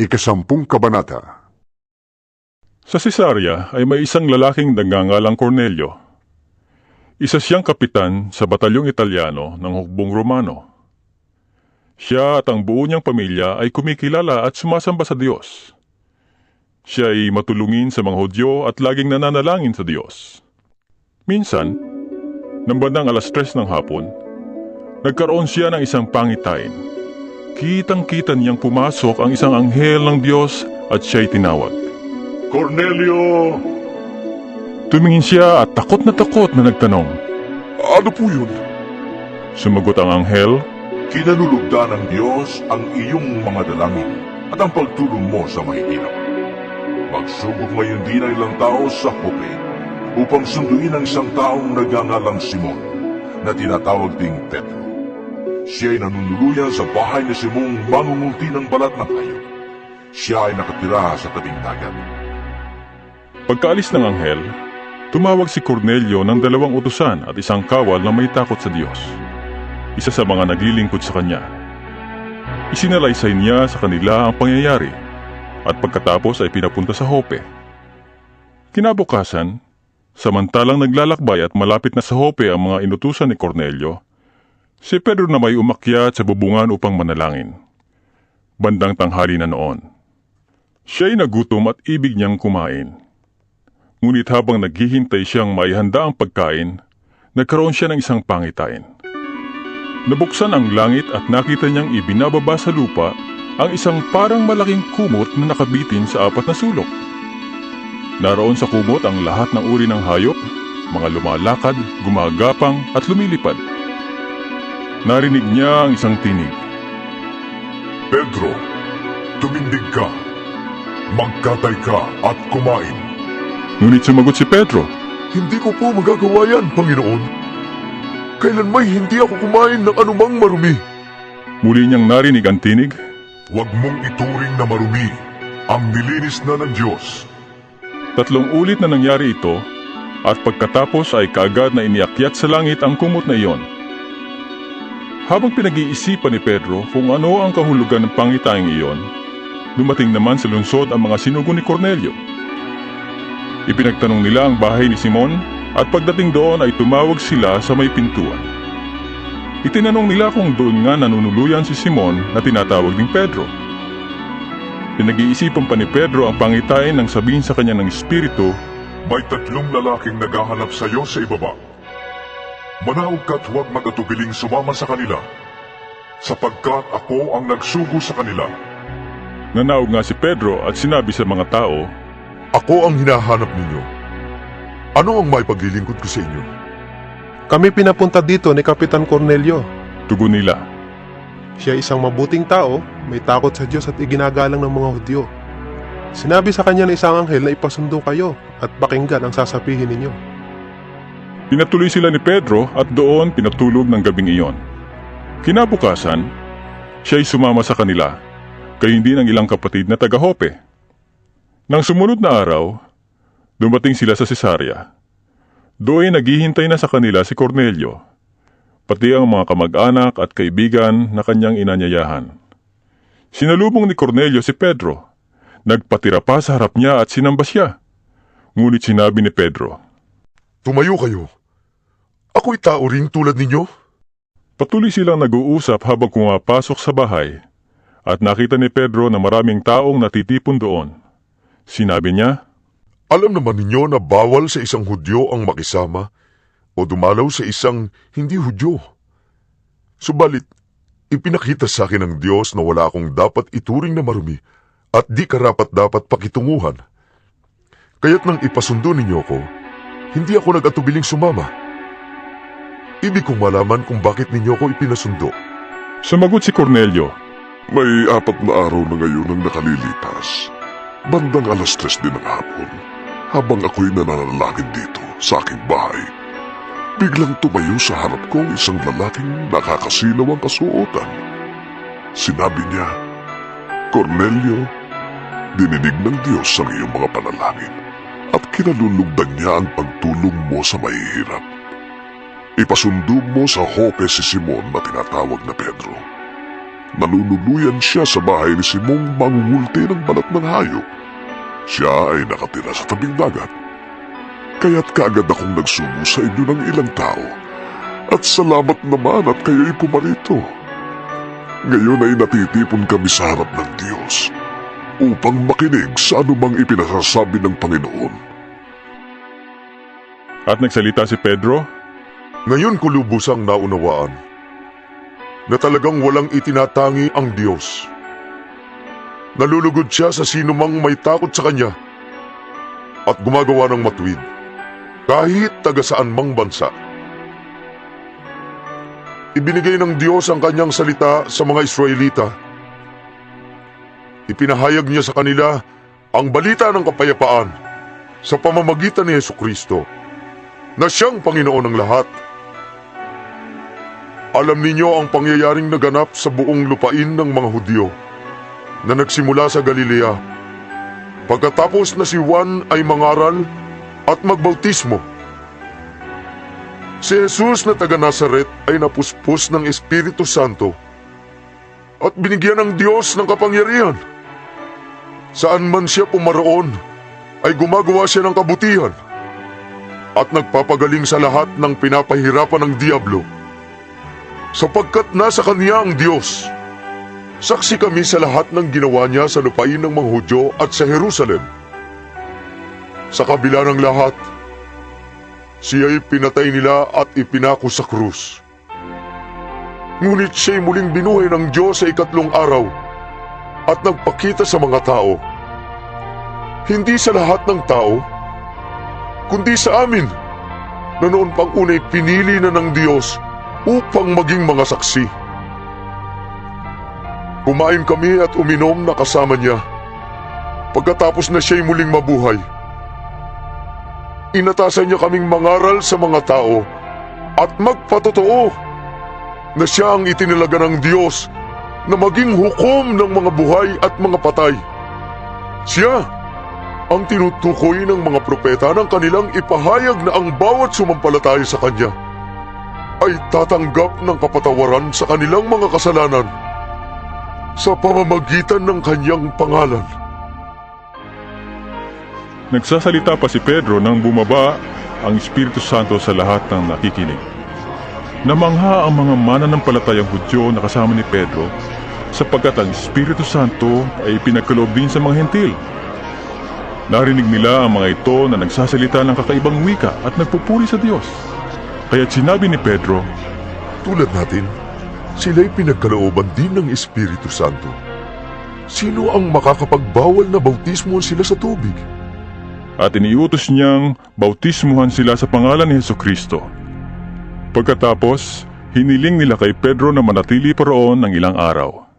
Ikasampung Kabanata. Sa Cesarea ay may isang lalaking nagngangalang Cornelio. Isa siyang kapitan sa batalyong Italyano ng hukbong Romano. Siya at ang buo niyang pamilya ay kumikilala at sumasamba sa Diyos. Siya ay matulungin sa mga Hudyo at laging nananalangin sa Diyos. Minsan, nang bandang 3:00 ng hapon, nagkaroon siya ng isang pangitain. Kitang-kita niyang pumasok ang isang anghel ng Diyos at siya'y tinawag. Cornelio! Tumingin siya at takot na nagtanong. Ano po yun? Sumagot ang anghel, Kinanulugdan ng Diyos ang iyong mga dalangin at ang pagtulong mo sa mahihirap. Magsubok ngayon din ang ilang tao sa Jope upang sunduin ang isang taong nagngangalang Simon na tinatawag ding Pedro. Siya ay nanunuluyan sa bahay ni Simong mangungulti ng balat ng hayop. Siya ay nakatira sa tabing dagat. Pagkaalis ng anghel, tumawag si Cornelio ng 2 utusan at isang kawal na may takot sa Diyos. Isa sa mga naglilingkod sa kanya. Isinalaysay niya sa kanila ang pangyayari at pagkatapos ay pinapunta sa Jope. Kinabukasan, samantalang naglalakbay at malapit na sa Jope ang mga inutusan ni Cornelio, si Pedro na may umakyat sa bubungan upang manalangin. Bandang tanghali na noon. Siya'y nagutom at ibig niyang kumain. Ngunit habang naghihintay siyang maihanda ang pagkain, nagkaroon siya ng isang pangitain. Nabuksan ang langit at nakita niyang ibinababa sa lupa ang isang parang malaking kumot na nakabitin sa 4 na sulok. Naroon sa kumot ang lahat ng uri ng hayop, mga lumalakad, gumagapang at lumilipad. Narinig niya ang isang tinig. Pedro, tumindig ka. Magkatay ka at kumain. Ngunit sumagot si Pedro, Hindi ko po magagawa yan, Panginoon. Kailanmay hindi ako kumain ng anumang marumi. muli niyang narinig ang tinig. Huwag mong ituring na marumi ang nilinis na ng Diyos. 3 ulit na nangyari ito at pagkatapos ay kaagad na iniakyat sa langit ang kumot na iyon. Habang pinag-iisipan ni Pedro kung ano ang kahulugan ng pangitaing iyon, dumating naman sa lungsod ang mga sinugo ni Cornelio. Ipinagtanong nila ang bahay ni Simon at pagdating doon ay tumawag sila sa may pintuan. Itinanong nila kung doon nga nanunuluyan si Simon na tinatawag ding Pedro. Pinag-iisipan pa ni Pedro ang pangitain nang sabihin sa kanya ng Espiritu, May 3 lalaking naghahanap sa iyo sa ibaba. Manawag ka't huwag magatubiling sumama sa kanila, sapagkat ako ang nagsugo sa kanila. Nanawag nga si Pedro at sinabi sa mga tao, Ako ang hinahanap ninyo. Ano ang may paglilingkod ko sa inyo? Kami pinapunta dito ni Kapitan Cornelio. tugon nila. Siya isang mabuting tao, may takot sa Diyos at iginagalang ng mga Hudyo. Sinabi sa kanya ng isang anghel na ipasundo kayo at pakinggan ang sasabihin ninyo. Pinatuloy sila ni Pedro at doon pinatulog ng gabing iyon. Kinabukasan, siya'y sumama sa kanila, gayon din ang ilang kapatid na taga-Jope. Nang sumunod na araw, dumating sila sa Cesarea. Doon naghihintay na sa kanila si Cornelio, pati ang mga kamag-anak at kaibigan na kanyang inanyayahan. Sinalubong ni Cornelio si Pedro, nagpatira pa sa harap niya at sinamba siya. Ngunit sinabi ni Pedro, Tumayo kayo. Ako'y tao ring tulad ninyo. Patuloy silang nag-uusap habang pumapasok sa bahay at nakita ni Pedro na maraming taong natitipon doon. Sinabi niya, Alam naman ninyo na bawal sa isang Hudyo ang makisama o dumalaw sa isang hindi Hudyo. Subalit, ipinakita sa akin ng Diyos na wala akong dapat ituring na marumi at di karapat-dapat pakitunguhan. Kaya't nang ipasundo ninyo ko, hindi ako nag-atubiling sumama. Ibig kong malaman kung bakit ninyo ko ipinasundo. Sumagot si Cornelio, May 4 na araw na ngayon ang nakalilipas. Bandang 3:00 din ng hapon, habang ako'y nananalangin dito sa aking bahay. Biglang tumayo sa harap ko ang isang lalaking nakakasilaw ang kasuotan. Sinabi niya, Cornelio, dininig ng Diyos ang iyong mga panalangin at kinalulugdan niya ang pagtulong mo sa mahihirap. Ipasundo mo sa Jope si Simon na tinatawag na Pedro. nalulunuyan siya sa bahay ni Simong mangungulti ng balat ng hayop. Siya ay nakatira sa tabing dagat. Kaya't kaagad akong nagsubo sa inyo ng ilang tao. At salamat naman at kayo'y pumarito. Ngayon ay natitipon kami sa harap ng Diyos upang makinig sa anumang ipinasasabi ng Panginoon. At nagsalita si Pedro, Ngayon ko lubusang naunawaan na talagang walang itinatangi ang Diyos. Nalulugod siya sa sinumang may takot sa Kanya at gumagawa ng matuwid, kahit taga saan mang bansa. Ibinigay ng Diyos ang Kanyang salita sa mga Israelita. Ipinahayag niya sa kanila ang balita ng kapayapaan sa pamamagitan ni Hesukristo, na siyang Panginoon ng lahat. Alam ninyo ang pangyayaring naganap sa buong lupain ng mga Hudyo na nagsimula sa Galilea pagkatapos na si Juan ay mangaral at magbautismo. Si Jesus na taga Nazaret ay napuspos ng Espiritu Santo at binigyan ng Diyos ng kapangyarihan. Saan man siya pumaroon ay gumagawa siya ng kabutihan at nagpapagaling sa lahat ng pinapahirapan ng diablo. Sapagkat nasa Kanya ang Diyos. Saksi kami sa lahat ng ginawa niya sa lupain ng mga Hudyo at sa Jerusalem. Sa kabila ng lahat, siya'y pinatay nila at ipinako sa krus. Ngunit siya'y muling binuhay ng Diyos sa ikatlong araw at nagpakita sa mga tao. Hindi sa lahat ng tao, kundi sa amin, na noon pang unay pinili na ng Diyos upang maging mga saksi. Kumain kami at uminom na kasama niya. Pagkatapos na siya'y muling mabuhay, inatasan niya kaming mangaral sa mga tao at magpatotoo na siya ang itinilaga ng Diyos na maging hukom ng mga buhay at mga patay. Siya ang tinutukoy ng mga propeta ng kanilang ipahayag na ang bawat sumampalataya sa Kanya ay tatanggap ng kapatawaran sa kanilang mga kasalanan sa pamamagitan ng Kanyang pangalan. nagsasalita pa si Pedro nang bumaba ang Espiritu Santo sa lahat ng nakikinig. Namangha ang mga mananampalatayang Hudyo na kasama ni Pedro sapagkat ang Espiritu Santo ay pinagkaloob din sa mga hentil. Narinig nila ang mga ito na nagsasalita ng kakaibang wika at nagpupuri sa Diyos. Kaya't sinabi ni Pedro, Tulad natin, sila'y pinagkalooban din ng Espiritu Santo. Sino ang makakapagbawal na bautismuhan sila sa tubig? at iniutos niyang bautismuhan sila sa pangalan ni Hesukristo. Pagkatapos, hiniling nila kay Pedro na manatili pa roon ng ilang araw.